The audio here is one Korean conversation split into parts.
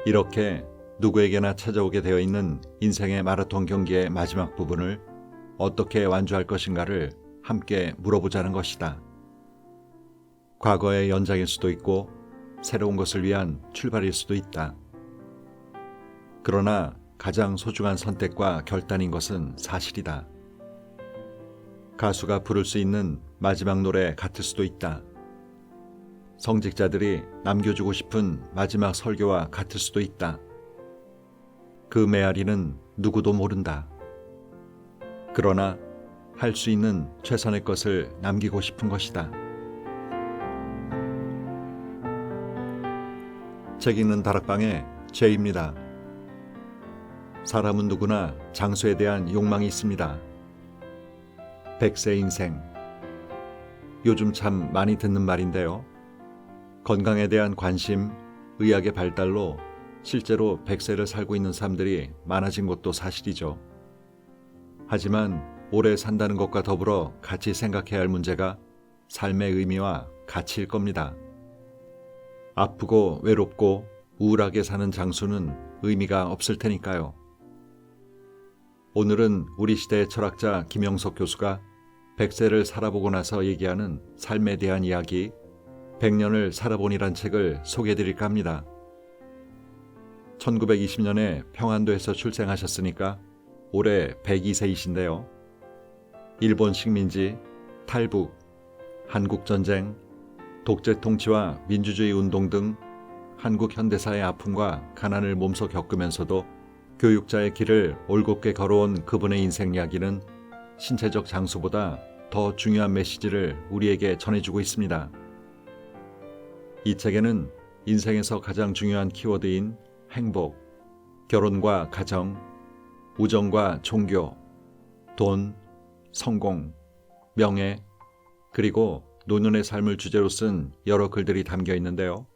이렇게 누구에게나 찾아오게 되어 있는 인생의 마라톤 경기의 마지막 부분을 어떻게 완주할 것인가를 함께 물어보자는 것이다. 과거의 연장일 수도 있고 새로운 것을 위한 출발일 수도 있다. 그러나 가장 소중한 선택과 결단인 것은 사실이다. 가수가 부를 수 있는 마지막 노래 같을 수도 있다. 성직자들이 남겨주고 싶은 마지막 설교와 같을 수도 있다. 그 메아리는 누구도 모른다. 그러나 할 수 있는 최선의 것을 남기고 싶은 것이다. 책 읽는 다락방의 제이입니다. 사람은 누구나 장소에 대한 욕망이 있습니다. 100세 인생. 요즘 참 많이 듣는 말인데요. 건강에 대한 관심, 의학의 발달로 실제로 100세를 살고 있는 사람들이 많아진 것도 사실이죠. 하지만 오래 산다는 것과 더불어 같이 생각해야 할 문제가 삶의 의미와 가치일 겁니다. 아프고 외롭고 우울하게 사는 장수는 의미가 없을 테니까요. 오늘은 우리 시대의 철학자 김영석 교수가 100세를 살아보고 나서 얘기하는 삶에 대한 이야기 100년을 살아보니란 책을 소개해드릴까 합니다. 1920년에 평안도에서 출생하셨으니까 올해 102세이신데요. 일본 식민지, 탈북, 한국전쟁, 독재 통치와 민주주의 운동 등 한국 현대사의 아픔과 가난을 몸소 겪으면서도 교육자의 길을 올곧게 걸어온 그분의 인생 이야기는 신체적 장수보다 더 중요한 메시지를 우리에게 전해주고 있습니다. 이 책에는 인생에서 가장 중요한 키워드인 행복, 결혼과 가정, 우정과 종교, 돈, 성공, 명예, 그리고 노년의 삶을 주제로 쓴 여러 글들이 담겨 있는데요.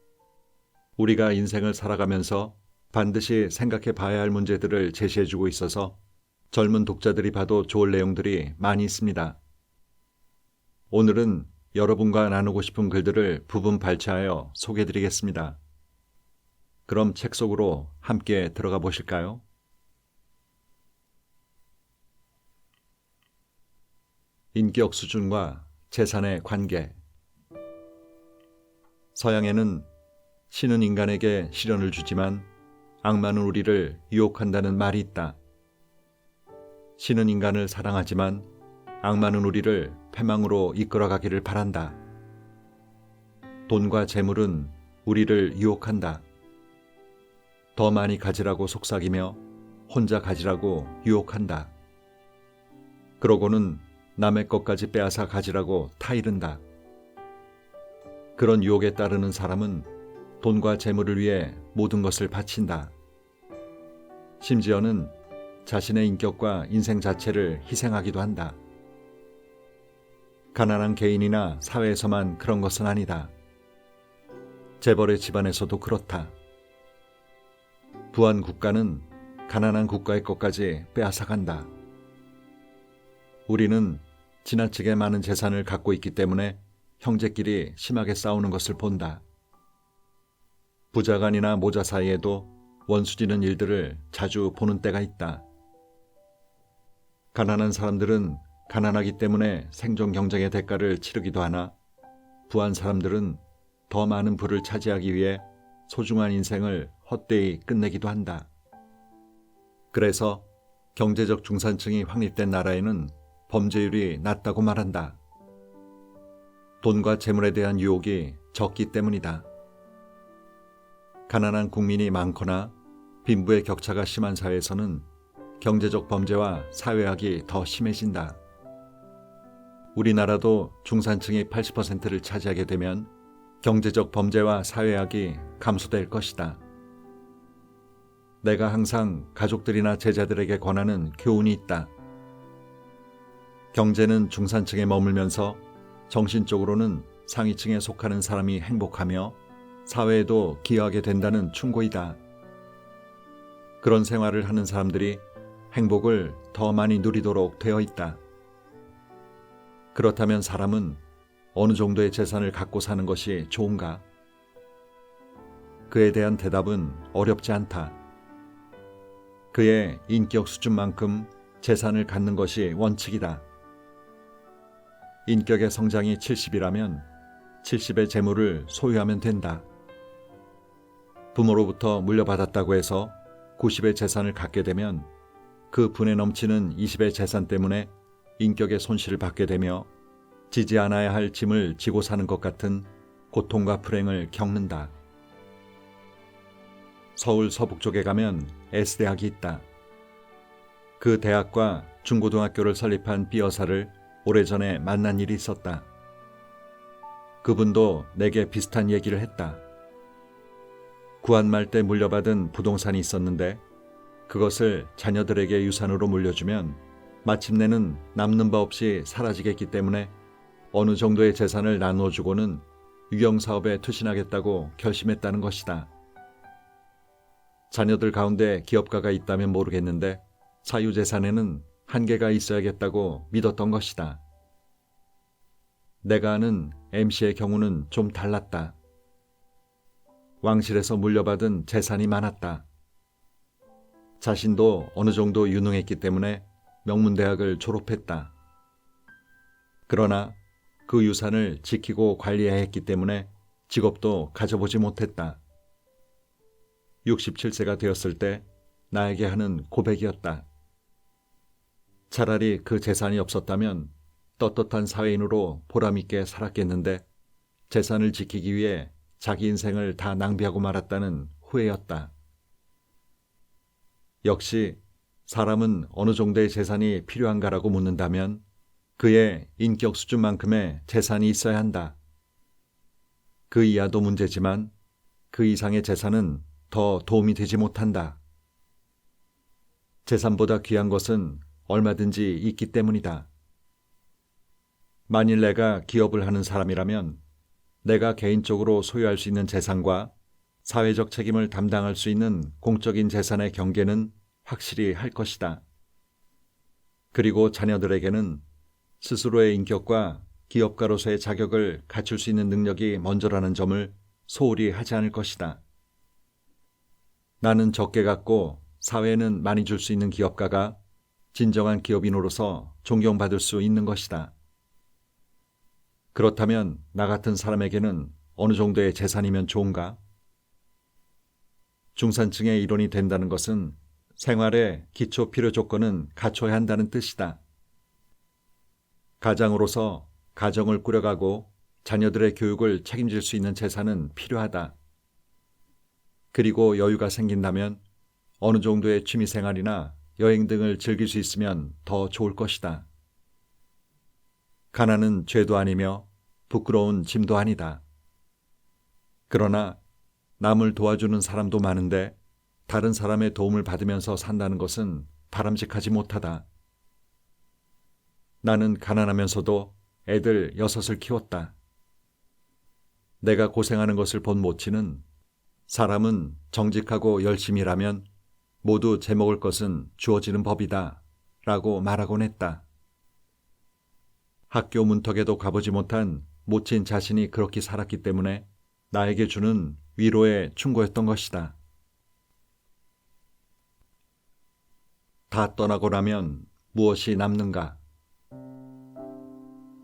우리가 인생을 살아가면서 반드시 생각해 봐야 할 문제들을 제시해주고 있어서 젊은 독자들이 봐도 좋을 내용들이 많이 있습니다. 오늘은 여러분과 나누고 싶은 글들을 부분 발췌하여 소개해드리겠습니다. 그럼 책 속으로 함께 들어가 보실까요? 인격 수준과 재산의 관계. 서양에는 신은 인간에게 시련을 주지만 악마는 우리를 유혹한다는 말이 있다. 신은 인간을 사랑하지만 악마는 우리를 패망으로 이끌어가기를 바란다. 돈과 재물은 우리를 유혹한다. 더 많이 가지라고 속삭이며 혼자 가지라고 유혹한다. 그러고는 남의 것까지 빼앗아 가지라고 타이른다. 그런 유혹에 따르는 사람은 돈과 재물을 위해 모든 것을 바친다. 심지어는 자신의 인격과 인생 자체를 희생하기도 한다. 가난한 개인이나 사회에서만 그런 것은 아니다. 재벌의 집안에서도 그렇다. 부한 국가는 가난한 국가의 것까지 빼앗아간다. 우리는 지나치게 많은 재산을 갖고 있기 때문에 형제끼리 심하게 싸우는 것을 본다. 부자간이나 모자 사이에도 원수지는 일들을 자주 보는 때가 있다. 가난한 사람들은 가난하기 때문에 생존 경쟁의 대가를 치르기도 하나 부한 사람들은 더 많은 부를 차지하기 위해 소중한 인생을 헛되이 끝내기도 한다. 그래서 경제적 중산층이 확립된 나라에는 범죄율이 낮다고 말한다. 돈과 재물에 대한 유혹이 적기 때문이다. 가난한 국민이 많거나 빈부의 격차가 심한 사회에서는 경제적 범죄와 사회학이 더 심해진다. 우리나라도 중산층이 80%를 차지하게 되면 경제적 범죄와 사회학이 감소될 것이다. 내가 항상 가족들이나 제자들에게 권하는 교훈이 있다. 경제는 중산층에 머물면서 정신적으로는 상위층에 속하는 사람이 행복하며 사회에도 기여하게 된다는 충고이다. 그런 생활을 하는 사람들이 행복을 더 많이 누리도록 되어 있다. 그렇다면 사람은 어느 정도의 재산을 갖고 사는 것이 좋은가? 그에 대한 대답은 어렵지 않다. 그의 인격 수준만큼 재산을 갖는 것이 원칙이다. 인격의 성장이 70이라면 70의 재물을 소유하면 된다. 부모로부터 물려받았다고 해서 90의 재산을 갖게 되면 그 분에 넘치는 20의 재산 때문에 인격의 손실을 받게 되며 지지 않아야 할 짐을 지고 사는 것 같은 고통과 불행을 겪는다. 서울 서북 쪽에 가면 S대학이 있다. 그 대학과 중고등학교를 설립한 B 여사를 오래전에 만난 일이 있었다. 그분도 내게 비슷한 얘기를 했다. 구한말 때 물려받은 부동산이 있었는데 그것을 자녀들에게 유산으로 물려주면 마침내는 남는 바 없이 사라지겠기 때문에 어느 정도의 재산을 나누어주고는 유경사업에 투신하겠다고 결심했다는 것이다. 자녀들 가운데 기업가가 있다면 모르겠는데 사유재산에는 한계가 있어야겠다고 믿었던 것이다. 내가 아는 MC의 경우는 좀 달랐다. 왕실에서 물려받은 재산이 많았다. 자신도 어느 정도 유능했기 때문에 명문대학을 졸업했다. 그러나 그 유산을 지키고 관리해야 했기 때문에 직업도 가져보지 못했다. 67세가 되었을 때 나에게 하는 고백이었다. 차라리 그 재산이 없었다면 떳떳한 사회인으로 보람있게 살았겠는데 재산을 지키기 위해 자기 인생을 다 낭비하고 말았다는 후회였다. 역시 사람은 어느 정도의 재산이 필요한가라고 묻는다면 그의 인격 수준만큼의 재산이 있어야 한다. 그 이하도 문제지만 그 이상의 재산은 더 도움이 되지 못한다. 재산보다 귀한 것은 얼마든지 있기 때문이다. 만일 내가 기업을 하는 사람이라면 내가 개인적으로 소유할 수 있는 재산과 사회적 책임을 담당할 수 있는 공적인 재산의 경계는 확실히 할 것이다. 그리고 자녀들에게는 스스로의 인격과 기업가로서의 자격을 갖출 수 있는 능력이 먼저라는 점을 소홀히 하지 않을 것이다. 나는 적게 갖고 사회에는 많이 줄 수 있는 기업가가 진정한 기업인으로서 존경받을 수 있는 것이다. 그렇다면 나 같은 사람에게는 어느 정도의 재산이면 좋은가? 중산층의 일원이 된다는 것은 생활의 기초 필요 조건은 갖춰야 한다는 뜻이다. 가장으로서 가정을 꾸려가고 자녀들의 교육을 책임질 수 있는 재산은 필요하다. 그리고 여유가 생긴다면 어느 정도의 취미생활이나 여행 등을 즐길 수 있으면 더 좋을 것이다. 가난은 죄도 아니며 부끄러운 짐도 아니다. 그러나 남을 도와주는 사람도 많은데 다른 사람의 도움을 받으면서 산다는 것은 바람직하지 못하다. 나는 가난하면서도 애들 6을 키웠다. 내가 고생하는 것을 본 모친은 사람은 정직하고 열심히 일하면 모두 제먹을 것은 주어지는 법이다 라고 말하곤 했다. 학교 문턱에도 가보지 못한 모친 자신이 그렇게 살았기 때문에 나에게 주는 위로의 충고였던 것이다. 다 떠나고 나면 무엇이 남는가?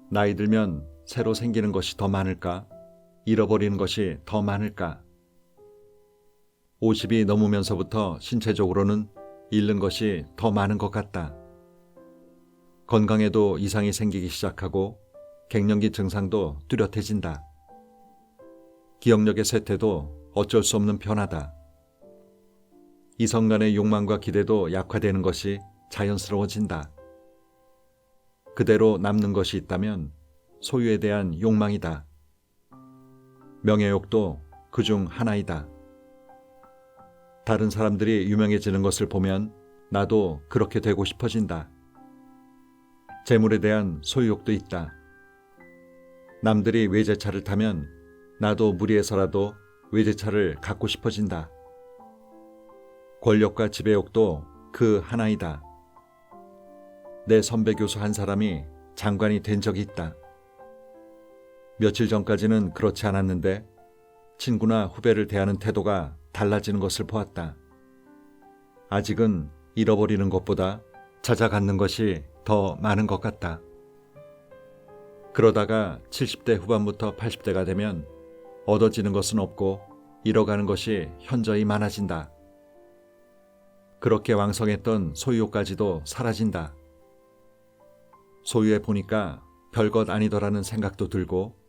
나이 들면 새로 생기는 것이 더 많을까? 잃어버리는 것이 더 많을까? 50이 넘으면서부터 신체적으로는 잃는 것이 더 많은 것 같다. 건강에도 이상이 생기기 시작하고 갱년기 증상도 뚜렷해진다. 기억력의 쇠퇴도 어쩔 수 없는 변화다. 이성 간의 욕망과 기대도 약화되는 것이 자연스러워진다. 그대로 남는 것이 있다면 소유에 대한 욕망이다. 명예욕도 그중 하나이다. 다른 사람들이 유명해지는 것을 보면 나도 그렇게 되고 싶어진다. 재물에 대한 소유욕도 있다. 남들이 외제차를 타면 나도 무리해서라도 외제차를 갖고 싶어진다. 권력과 지배욕도 그 하나이다. 내 선배 교수 한 사람이 장관이 된 적이 있다. 며칠 전까지는 그렇지 않았는데 친구나 후배를 대하는 태도가 달라지는 것을 보았다. 아직은 잃어버리는 것보다 찾아갖는 것이 더 많은 것 같다. 그러다가 70대 후반부터 80대가 되면 얻어지는 것은 없고 잃어가는 것이 현저히 많아진다. 그렇게 왕성했던 소유욕까지도 사라진다. 소유해 보니까 별것 아니더라는 생각도 들고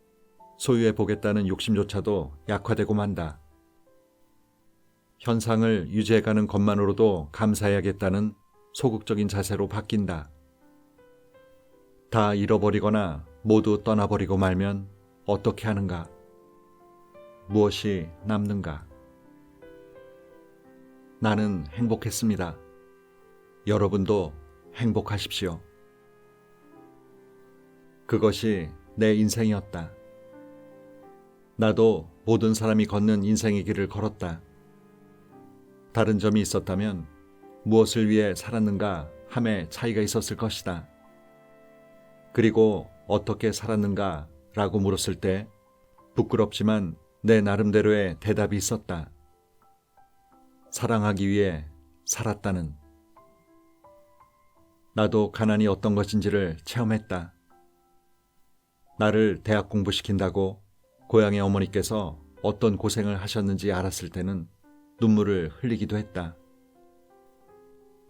소유해 보겠다는 욕심조차도 약화되고 만다. 현상을 유지해가는 것만으로도 감사해야겠다는 소극적인 자세로 바뀐다. 다 잃어버리거나 모두 떠나버리고 말면 어떻게 하는가? 무엇이 남는가? 나는 행복했습니다. 여러분도 행복하십시오. 그것이 내 인생이었다. 나도 모든 사람이 걷는 인생의 길을 걸었다. 다른 점이 있었다면 무엇을 위해 살았는가 함에 차이가 있었을 것이다. 그리고 어떻게 살았는가 라고 물었을 때 부끄럽지만 내 나름대로의 대답이 있었다. 사랑하기 위해 살았다는. 나도 가난이 어떤 것인지를 체험했다. 나를 대학 공부시킨다고 고향의 어머니께서 어떤 고생을 하셨는지 알았을 때는 눈물을 흘리기도 했다.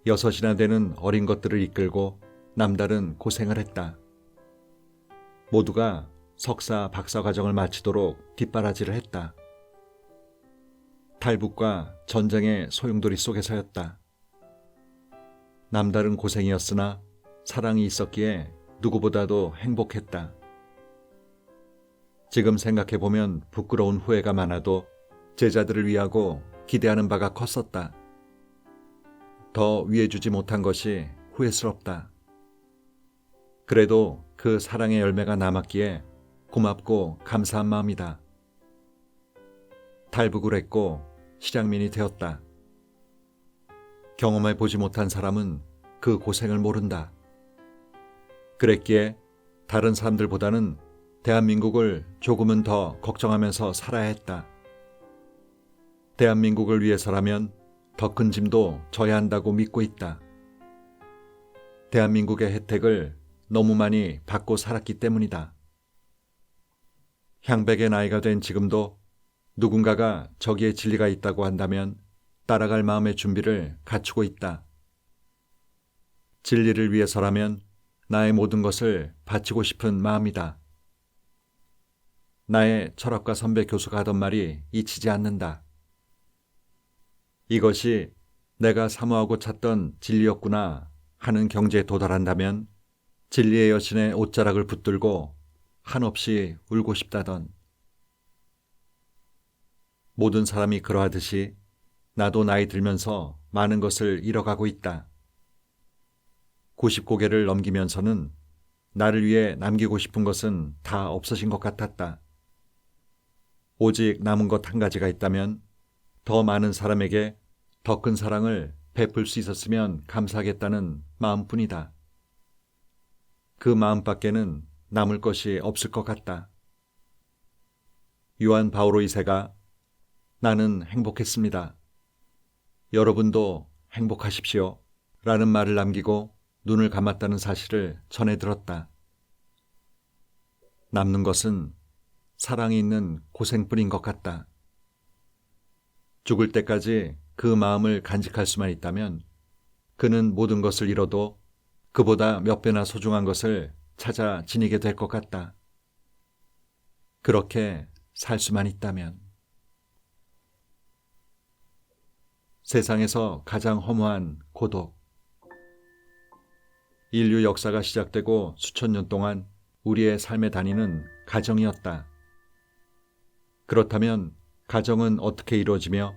6이나 되는 어린 것들을 이끌고 남다른 고생을 했다. 모두가 석사, 박사 과정을 마치도록 뒷바라지를 했다. 탈북과 전쟁의 소용돌이 속에서였다. 남다른 고생이었으나 사랑이 있었기에 누구보다도 행복했다. 지금 생각해보면 부끄러운 후회가 많아도 제자들을 위하고 기대하는 바가 컸었다. 더 위해주지 못한 것이 후회스럽다. 그래도 그 사랑의 열매가 남았기에 고맙고 감사한 마음이다. 탈북을 했고 실향민이 되었다. 경험해보지 못한 사람은 그 고생을 모른다. 그랬기에 다른 사람들보다는 대한민국을 조금은 더 걱정하면서 살아야 했다. 대한민국을 위해서라면 더 큰 짐도 져야 한다고 믿고 있다. 대한민국의 혜택을 너무 많이 받고 살았기 때문이다. 향백의 나이가 된 지금도 누군가가 저기에 진리가 있다고 한다면 따라갈 마음의 준비를 갖추고 있다. 진리를 위해서라면 나의 모든 것을 바치고 싶은 마음이다. 나의 철학과 선배 교수가 하던 말이 잊히지 않는다. 이것이 내가 사모하고 찾던 진리였구나 하는 경지에 도달한다면 진리의 여신의 옷자락을 붙들고 한없이 울고 싶다던. 모든 사람이 그러하듯이 나도 나이 들면서 많은 것을 잃어가고 있다. 90고개를 넘기면서는 나를 위해 남기고 싶은 것은 다 없어진 것 같았다. 오직 남은 것 한 가지가 있다면 더 많은 사람에게 더 큰 사랑을 베풀 수 있었으면 감사하겠다는 마음뿐이다. 그 마음밖에는 남을 것이 없을 것 같다. 요한 바오로 2세가 나는 행복했습니다. 여러분도 행복하십시오. 라는 말을 남기고 눈을 감았다는 사실을 전해 들었다. 남는 것은 사랑이 있는 고생뿐인 것 같다. 죽을 때까지 그 마음을 간직할 수만 있다면 그는 모든 것을 잃어도 그보다 몇 배나 소중한 것을 찾아 지니게 될 것 같다. 그렇게 살 수만 있다면. 세상에서 가장 허무한 고독. 인류 역사가 시작되고 수천 년 동안 우리의 삶의 단위는 가정이었다. 그렇다면 가정은 어떻게 이루어지며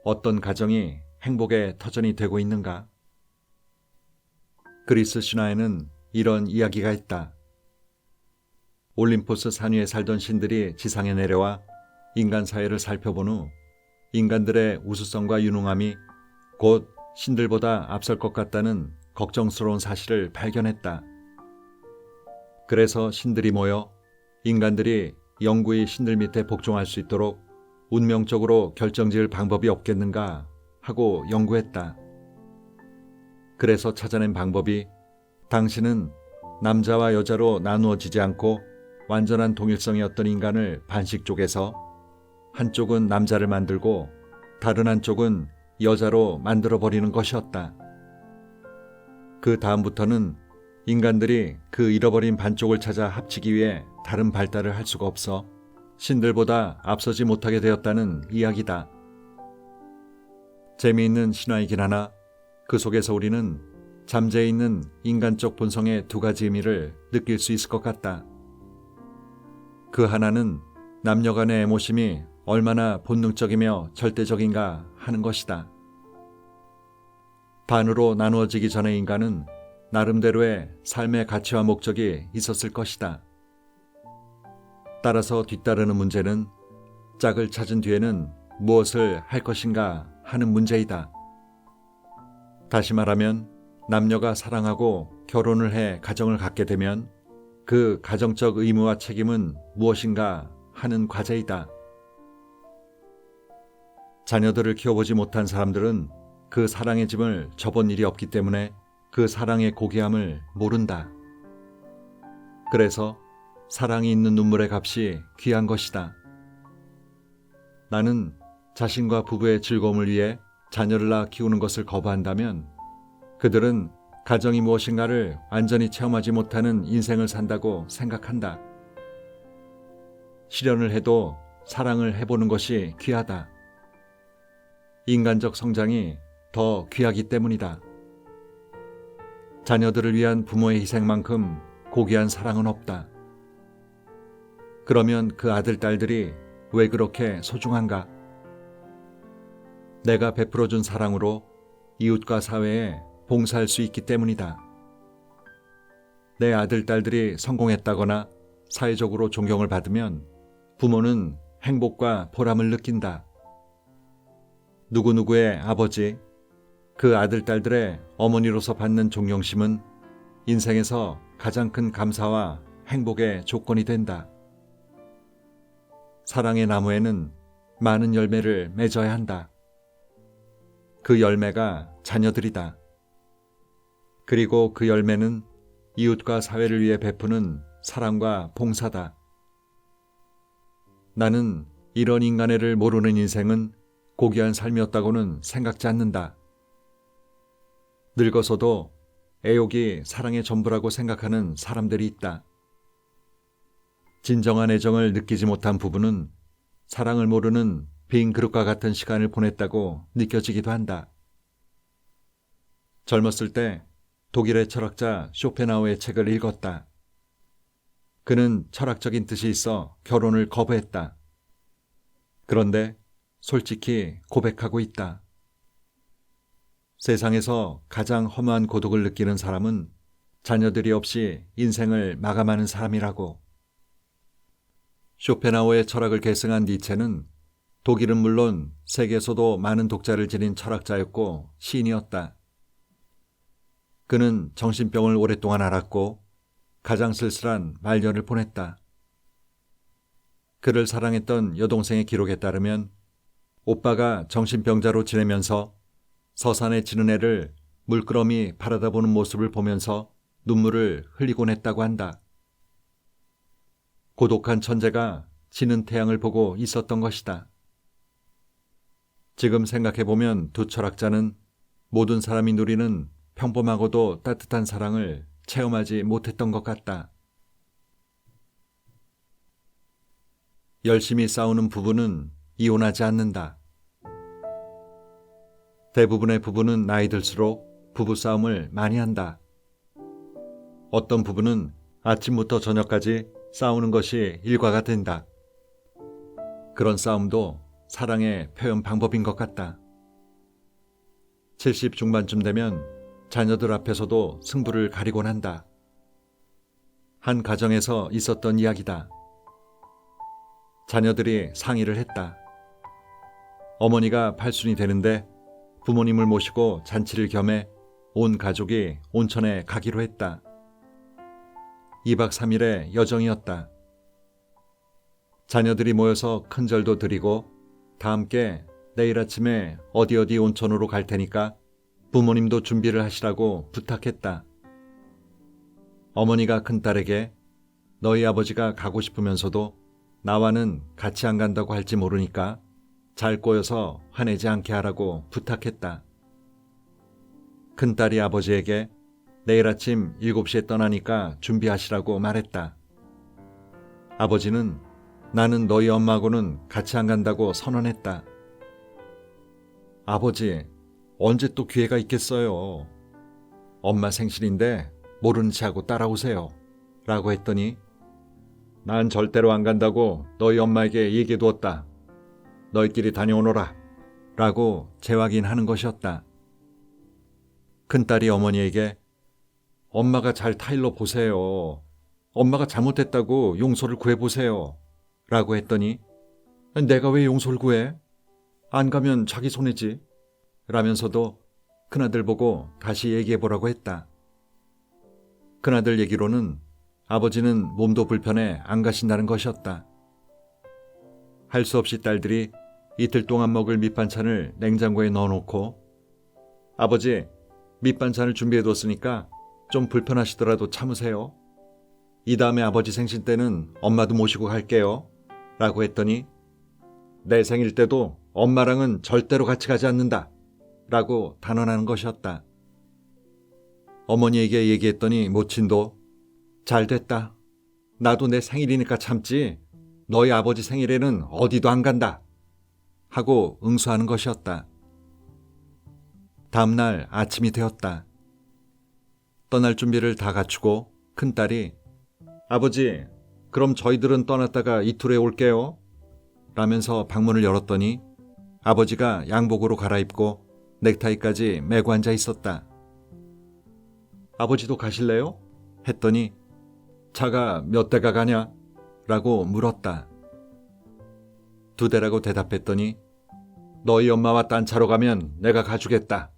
어떤 가정이 행복의 터전이 되고 있는가? 그리스 신화에는 이런 이야기가 있다. 올림포스 산 위에 살던 신들이 지상에 내려와 인간 사회를 살펴본 후 인간들의 우수성과 유능함이 곧 신들보다 앞설 것 같다는 걱정스러운 사실을 발견했다. 그래서 신들이 모여 인간들이 영구히 신들 밑에 복종할 수 있도록 운명적으로 결정지을 방법이 없겠는가 하고 연구했다. 그래서 찾아낸 방법이 당신은 남자와 여자로 나누어지지 않고 완전한 동일성이었던 인간을 반씩 쪼개서 한쪽은 남자를 만들고 다른 한쪽은 여자로 만들어버리는 것이었다. 그 다음부터는 인간들이 그 잃어버린 반쪽을 찾아 합치기 위해 다른 발달을 할 수가 없어 신들보다 앞서지 못하게 되었다는 이야기다. 재미있는 신화이긴 하나 그 속에서 우리는 잠재해 있는 인간적 본성의 두 가지 의미를 느낄 수 있을 것 같다. 그 하나는 남녀 간의 애모심이 얼마나 본능적이며 절대적인가 하는 것이다. 반으로 나누어지기 전의 인간은 나름대로의 삶의 가치와 목적이 있었을 것이다. 따라서 뒤따르는 문제는 짝을 찾은 뒤에는 무엇을 할 것인가 하는 문제이다. 다시 말하면 남녀가 사랑하고 결혼을 해 가정을 갖게 되면 그 가정적 의무와 책임은 무엇인가 하는 과제이다. 자녀들을 키워보지 못한 사람들은 그 사랑의 짐을 져본 일이 없기 때문에 그 사랑의 고귀함을 모른다. 그래서 사랑이 있는 눈물의 값이 귀한 것이다. 나는 자신과 부부의 즐거움을 위해 자녀를 낳아 키우는 것을 거부한다면 그들은 가정이 무엇인가를 완전히 체험하지 못하는 인생을 산다고 생각한다. 실현을 해도 사랑을 해보는 것이 귀하다. 인간적 성장이 더 귀하기 때문이다. 자녀들을 위한 부모의 희생만큼 고귀한 사랑은 없다. 그러면 그 아들, 딸들이 왜 그렇게 소중한가? 내가 베풀어준 사랑으로 이웃과 사회에 봉사할 수 있기 때문이다. 내 아들, 딸들이 성공했다거나 사회적으로 존경을 받으면 부모는 행복과 보람을 느낀다. 누구누구의 아버지, 그 아들, 딸들의 어머니로서 받는 존경심은 인생에서 가장 큰 감사와 행복의 조건이 된다. 사랑의 나무에는 많은 열매를 맺어야 한다. 그 열매가 자녀들이다. 그리고 그 열매는 이웃과 사회를 위해 베푸는 사랑과 봉사다. 나는 이런 인간애를 모르는 인생은 고귀한 삶이었다고는 생각지 않는다. 늙어서도 애욕이 사랑의 전부라고 생각하는 사람들이 있다. 진정한 애정을 느끼지 못한 부부는 사랑을 모르는 빈 그릇과 같은 시간을 보냈다고 느껴지기도 한다. 젊었을 때 독일의 철학자 쇼펜하우의 책을 읽었다. 그는 철학적인 뜻이 있어 결혼을 거부했다. 그런데 솔직히 고백하고 있다. 세상에서 가장 허무한 고독을 느끼는 사람은 자녀들이 없이 인생을 마감하는 사람이라고. 쇼펜하우의 철학을 계승한 니체는 독일은 물론 세계에서도 많은 독자를 지닌 철학자였고 시인이었다. 그는 정신병을 오랫동안 앓았고 가장 쓸쓸한 말년을 보냈다. 그를 사랑했던 여동생의 기록에 따르면 오빠가 정신병자로 지내면서 서산에 지는 애를 물끄러미 바라다보는 모습을 보면서 눈물을 흘리곤 했다고 한다. 고독한 천재가 지는 태양을 보고 있었던 것이다. 지금 생각해보면 두 철학자는 모든 사람이 누리는 평범하고도 따뜻한 사랑을 체험하지 못했던 것 같다. 열심히 싸우는 부부는 이혼하지 않는다. 대부분의 부부는 나이 들수록 부부싸움을 많이 한다. 어떤 부부는 아침부터 저녁까지 싸우는 것이 일과가 된다. 그런 싸움도 사랑의 표현 방법인 것 같다. 70 중반쯤 되면 자녀들 앞에서도 승부를 가리곤 한다. 한 가정에서 있었던 이야기다. 자녀들이 상의를 했다. 어머니가 팔순이 되는데 부모님을 모시고 잔치를 겸해 온 가족이 온천에 가기로 했다. 2박 3일의 여정이었다. 자녀들이 모여서 큰 절도 드리고 다 함께 내일 아침에 어디 온천으로 갈 테니까 부모님도 준비를 하시라고 부탁했다. 어머니가 큰딸에게 너희 아버지가 가고 싶으면서도 나와는 같이 안 간다고 할지 모르니까 잘 꼬여서 화내지 않게 하라고 부탁했다. 큰딸이 아버지에게 내일 아침 7시에 떠나니까 준비하시라고 말했다. 아버지는 나는 너희 엄마하고는 같이 안 간다고 선언했다. 아버지, 언제 또 기회가 있겠어요. 엄마 생신인데 모르는 체하고 따라오세요. 라고 했더니 난 절대로 안 간다고 너희 엄마에게 얘기해두었다. 너희끼리 다녀오너라. 라고 재확인하는 것이었다. 큰딸이 어머니에게 엄마가 잘 타일러 보세요. 엄마가 잘못했다고 용서를 구해보세요. 라고 했더니 내가 왜 용서를 구해? 안 가면 자기 손해지. 라면서도 큰아들 보고 다시 얘기해보라고 했다. 큰아들 얘기로는 아버지는 몸도 불편해 안 가신다는 것이었다. 할 수 없이 딸들이 이틀 동안 먹을 밑반찬을 냉장고에 넣어놓고 아버지, 밑반찬을 준비해뒀으니까 좀 불편하시더라도 참으세요. 이 다음에 아버지 생신 때는 엄마도 모시고 갈게요. 라고 했더니 내 생일 때도 엄마랑은 절대로 같이 가지 않는다. 라고 단언하는 것이었다. 어머니에게 얘기했더니 모친도 잘 됐다. 나도 내 생일이니까 참지. 너희 아버지 생일에는 어디도 안 간다. 하고 응수하는 것이었다. 다음 날 아침이 되었다. 떠날 준비를 다 갖추고 큰딸이 아버지, 그럼 저희들은 떠났다가 이틀 후에 올게요. 라면서 방문을 열었더니 아버지가 양복으로 갈아입고 넥타이까지 메고 앉아 있었다. 아버지도 가실래요? 했더니 차가 몇 대가 가냐? 라고 물었다. 2대라고 대답했더니 너희 엄마와 딴 차로 가면 내가 가주겠다.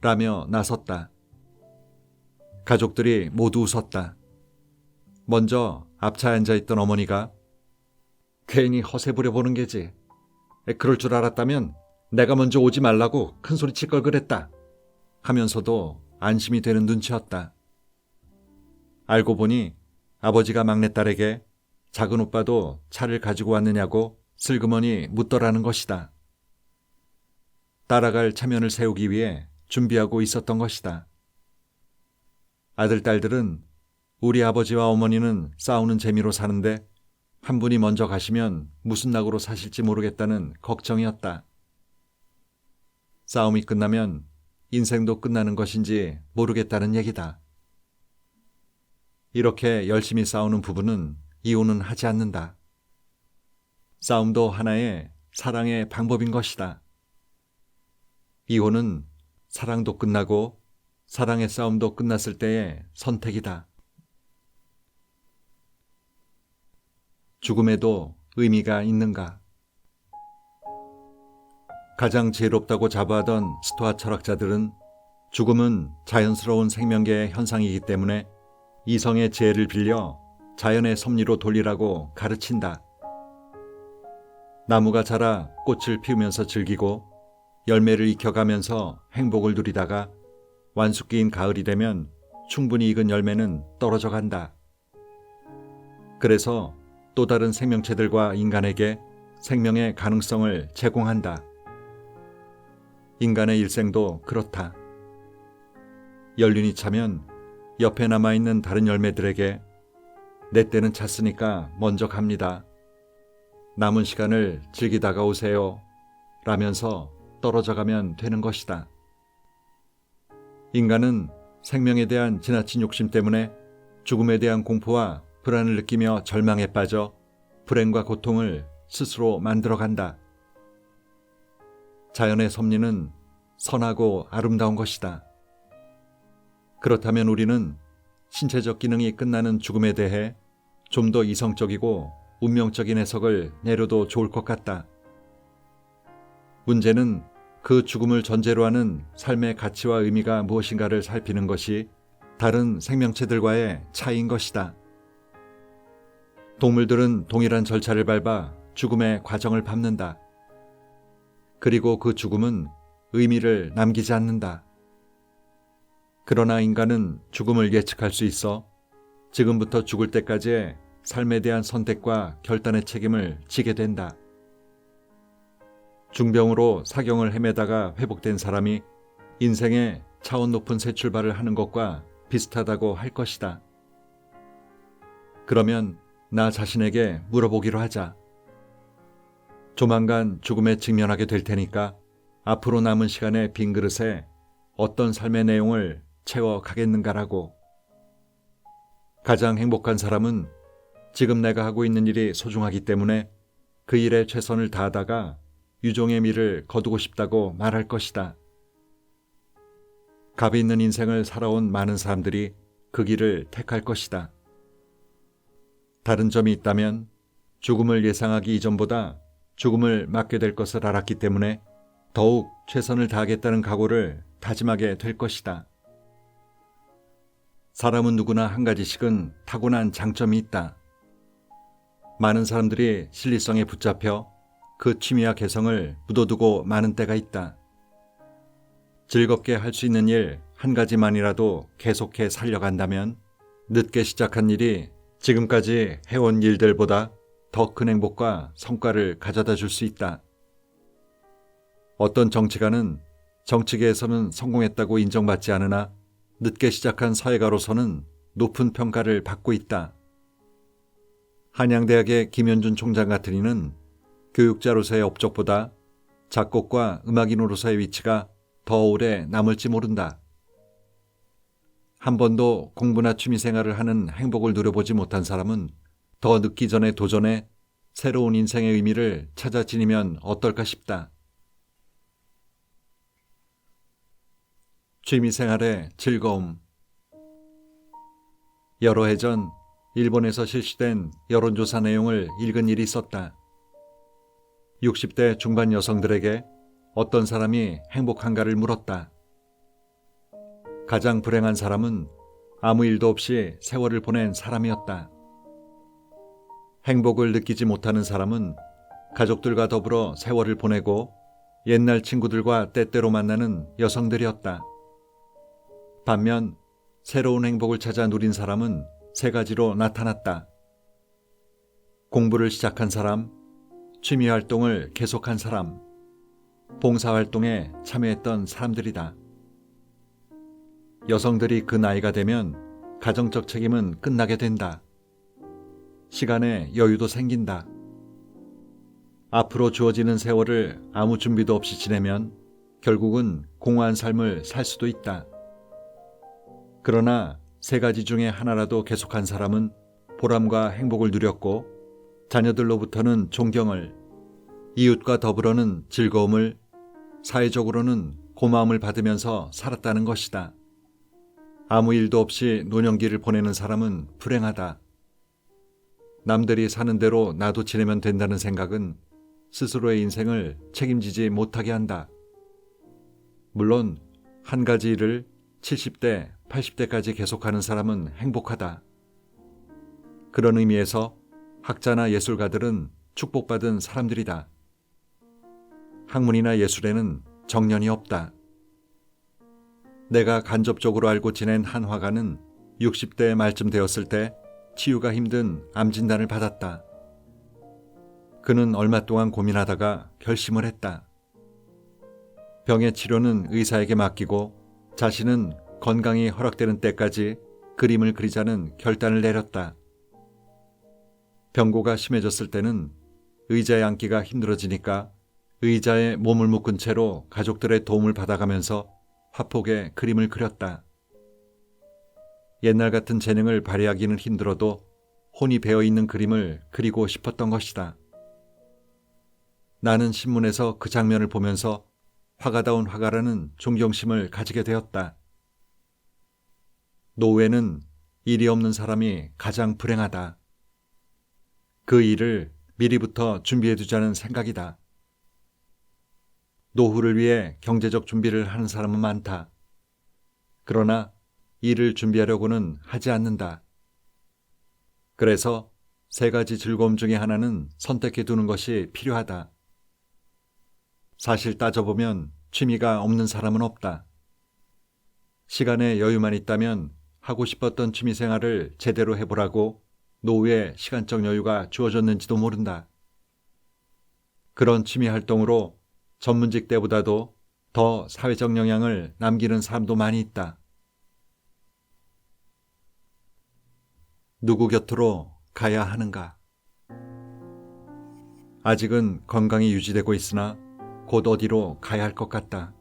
라며 나섰다. 가족들이 모두 웃었다. 먼저 앞차에 앉아있던 어머니가 괜히 허세 부려보는 게지. 그럴 줄 알았다면 내가 먼저 오지 말라고 큰소리 칠 걸 그랬다. 하면서도 안심이 되는 눈치였다. 알고 보니 아버지가 막내딸에게 작은 오빠도 차를 가지고 왔느냐고 슬그머니 묻더라는 것이다. 따라갈 차면을 세우기 위해 준비하고 있었던 것이다. 아들, 딸들은 우리 아버지와 어머니는 싸우는 재미로 사는데 한 분이 먼저 가시면 무슨 낙으로 사실지 모르겠다는 걱정이었다. 싸움이 끝나면 인생도 끝나는 것인지 모르겠다는 얘기다. 이렇게 열심히 싸우는 부부는 이혼은 하지 않는다. 싸움도 하나의 사랑의 방법인 것이다. 이혼은 사랑도 끝나고 사랑의 싸움도 끝났을 때의 선택이다. 죽음에도 의미가 있는가? 가장 지혜롭다고 자부하던 스토아 철학자들은 죽음은 자연스러운 생명계의 현상이기 때문에 이성의 지혜를 빌려 자연의 섭리로 돌리라고 가르친다. 나무가 자라 꽃을 피우면서 즐기고 열매를 익혀가면서 행복을 누리다가 완숙기인 가을이 되면 충분히 익은 열매는 떨어져 간다. 그래서 또 다른 생명체들과 인간에게 생명의 가능성을 제공한다. 인간의 일생도 그렇다. 연륜이 차면 옆에 남아있는 다른 열매들에게 내 때는 찼으니까 먼저 갑니다. 남은 시간을 즐기다가 오세요. 라면서 떨어져 가면 되는 것이다. 인간은 생명에 대한 지나친 욕심 때문에 죽음에 대한 공포와 불안을 느끼며 절망에 빠져 불행과 고통을 스스로 만들어간다. 자연의 섭리는 선하고 아름다운 것이다. 그렇다면 우리는 신체적 기능이 끝나는 죽음에 대해 좀 더 이성적이고 운명적인 해석을 내려도 좋을 것 같다. 문제는 그 죽음을 전제로 하는 삶의 가치와 의미가 무엇인가를 살피는 것이 다른 생명체들과의 차이인 것이다. 동물들은 동일한 절차를 밟아 죽음의 과정을 밟는다. 그리고 그 죽음은 의미를 남기지 않는다. 그러나 인간은 죽음을 예측할 수 있어 지금부터 죽을 때까지의 삶에 대한 선택과 결단의 책임을 지게 된다. 중병으로 사경을 헤매다가 회복된 사람이 인생의 차원 높은 새 출발을 하는 것과 비슷하다고 할 것이다. 그러면 나 자신에게 물어보기로 하자. 조만간 죽음에 직면하게 될 테니까 앞으로 남은 시간의 빈 그릇에 어떤 삶의 내용을 채워 가겠는가라고. 가장 행복한 사람은 지금 내가 하고 있는 일이 소중하기 때문에 그 일에 최선을 다하다가 유종의 미를 거두고 싶다고 말할 것이다. 값이 있는 인생을 살아온 많은 사람들이 그 길을 택할 것이다. 다른 점이 있다면 죽음을 예상하기 이전보다 죽음을 맞게 될 것을 알았기 때문에 더욱 최선을 다하겠다는 각오를 다짐하게 될 것이다. 사람은 누구나 한 가지씩은 타고난 장점이 있다. 많은 사람들이 실리성에 붙잡혀 그 취미와 개성을 묻어두고 마는 때가 있다. 즐겁게 할 수 있는 일 한 가지만이라도 계속해 살려간다면 늦게 시작한 일이 지금까지 해온 일들보다 더 큰 행복과 성과를 가져다 줄 수 있다. 어떤 정치가는 정치계에서는 성공했다고 인정받지 않으나 늦게 시작한 사회가로서는 높은 평가를 받고 있다. 한양대학의 김현준 총장 같은 이는 교육자로서의 업적보다 작곡과 음악인으로서의 위치가 더 오래 남을지 모른다. 한 번도 공부나 취미생활을 하는 행복을 누려보지 못한 사람은 더 늦기 전에 도전해 새로운 인생의 의미를 찾아 지니면 어떨까 싶다. 취미생활의 즐거움. 여러 해 전 일본에서 실시된 여론조사 내용을 읽은 일이 있었다. 60대 중반 여성들에게 어떤 사람이 행복한가를 물었다. 가장 불행한 사람은 아무 일도 없이 세월을 보낸 사람이었다. 행복을 느끼지 못하는 사람은 가족들과 더불어 세월을 보내고 옛날 친구들과 때때로 만나는 여성들이었다. 반면 새로운 행복을 찾아 누린 사람은 세 가지로 나타났다. 공부를 시작한 사람, 취미활동을 계속한 사람, 봉사활동에 참여했던 사람들이다. 여성들이 그 나이가 되면 가정적 책임은 끝나게 된다. 시간에 여유도 생긴다. 앞으로 주어지는 세월을 아무 준비도 없이 지내면 결국은 공허한 삶을 살 수도 있다. 그러나 세 가지 중에 하나라도 계속한 사람은 보람과 행복을 누렸고 자녀들로부터는 존경을, 이웃과 더불어는 즐거움을, 사회적으로는 고마움을 받으면서 살았다는 것이다. 아무 일도 없이 노년기를 보내는 사람은 불행하다. 남들이 사는 대로 나도 지내면 된다는 생각은 스스로의 인생을 책임지지 못하게 한다. 물론 한 가지 일을 70대, 80대까지 계속하는 사람은 행복하다. 그런 의미에서 학자나 예술가들은 축복받은 사람들이다. 학문이나 예술에는 정년이 없다. 내가 간접적으로 알고 지낸 한 화가는 60대 말쯤 되었을 때 치유가 힘든 암 진단을 받았다. 그는 얼마 동안 고민하다가 결심을 했다. 병의 치료는 의사에게 맡기고 자신은 건강이 허락되는 때까지 그림을 그리자는 결단을 내렸다. 병고가 심해졌을 때는 의자에 앉기가 힘들어지니까 의자에 몸을 묶은 채로 가족들의 도움을 받아가면서 화폭에 그림을 그렸다. 옛날 같은 재능을 발휘하기는 힘들어도 혼이 배어있는 그림을 그리고 싶었던 것이다. 나는 신문에서 그 장면을 보면서 화가다운 화가라는 존경심을 가지게 되었다. 노후에는 일이 없는 사람이 가장 불행하다. 그 일을 미리부터 준비해두자는 생각이다. 노후를 위해 경제적 준비를 하는 사람은 많다. 그러나 일을 준비하려고는 하지 않는다. 그래서 세 가지 즐거움 중에 하나는 선택해 두는 것이 필요하다. 사실 따져보면 취미가 없는 사람은 없다. 시간에 여유만 있다면 하고 싶었던 취미 생활을 제대로 해보라고 노후에 시간적 여유가 주어졌는지도 모른다. 그런 취미 활동으로 전문직 때보다도 더 사회적 영향을 남기는 사람도 많이 있다. 누구 곁으로 가야 하는가? 아직은 건강이 유지되고 있으나 곧 어디로 가야 할 것 같다.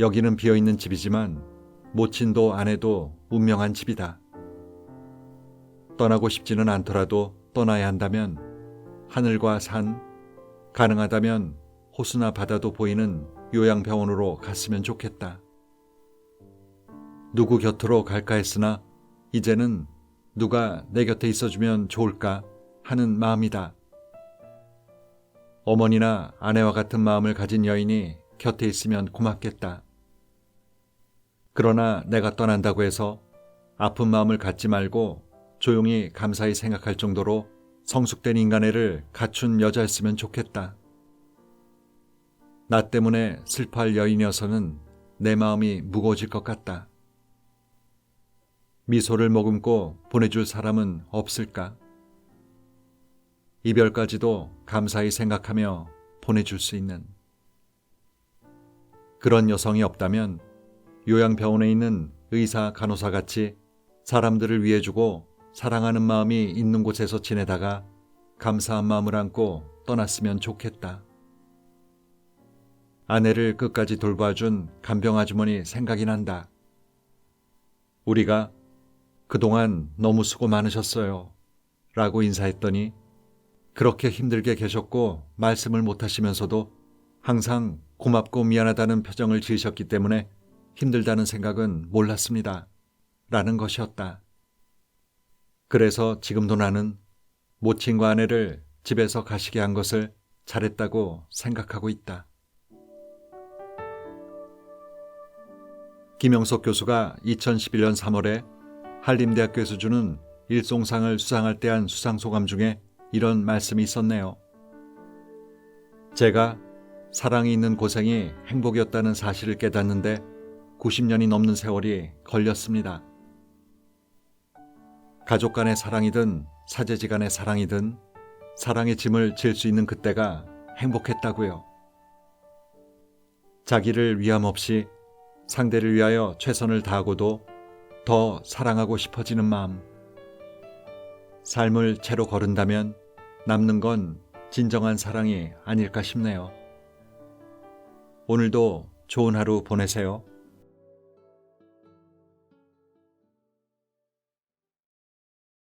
여기는 비어있는 집이지만 모친도 아내도 운명한 집이다. 떠나고 싶지는 않더라도 떠나야 한다면 하늘과 산, 가능하다면 호수나 바다도 보이는 요양병원으로 갔으면 좋겠다. 누구 곁으로 갈까 했으나 이제는 누가 내 곁에 있어주면 좋을까 하는 마음이다. 어머니나 아내와 같은 마음을 가진 여인이 곁에 있으면 고맙겠다. 그러나 내가 떠난다고 해서 아픈 마음을 갖지 말고 조용히 감사히 생각할 정도로 성숙된 인간애를 갖춘 여자였으면 좋겠다. 나 때문에 슬퍼할 여인이어서는 내 마음이 무거워질 것 같다. 미소를 머금고 보내줄 사람은 없을까? 이별까지도 감사히 생각하며 보내줄 수 있는 그런 여성이 없다면 요양병원에 있는 의사, 간호사 같이 사람들을 위해주고 사랑하는 마음이 있는 곳에서 지내다가 감사한 마음을 안고 떠났으면 좋겠다. 아내를 끝까지 돌봐준 간병 아주머니 생각이 난다. 우리가 그동안 너무 수고 많으셨어요 라고 인사했더니 그렇게 힘들게 계셨고 말씀을 못하시면서도 항상 고맙고 미안하다는 표정을 지으셨기 때문에 힘들다는 생각은 몰랐습니다 라는 것이었다. 그래서 지금도 나는 모친과 아내를 집에서 가시게 한 것을 잘했다고 생각하고 있다. 김영석 교수가 2011년 3월에 한림대학교에서 주는 일송상을 수상할 때 한 수상소감 중에 이런 말씀이 있었네요. 제가 사랑이 있는 고생이 행복이었다는 사실을 깨닫는데 90년이 넘는 세월이 걸렸습니다. 가족 간의 사랑이든 사제지 간의 사랑이든 사랑의 짐을 질 수 있는 그때가 행복했다고요. 자기를 위함 없이 상대를 위하여 최선을 다하고도 더 사랑하고 싶어지는 마음. 삶을 채로 거른다면 남는 건 진정한 사랑이 아닐까 싶네요. 오늘도 좋은 하루 보내세요.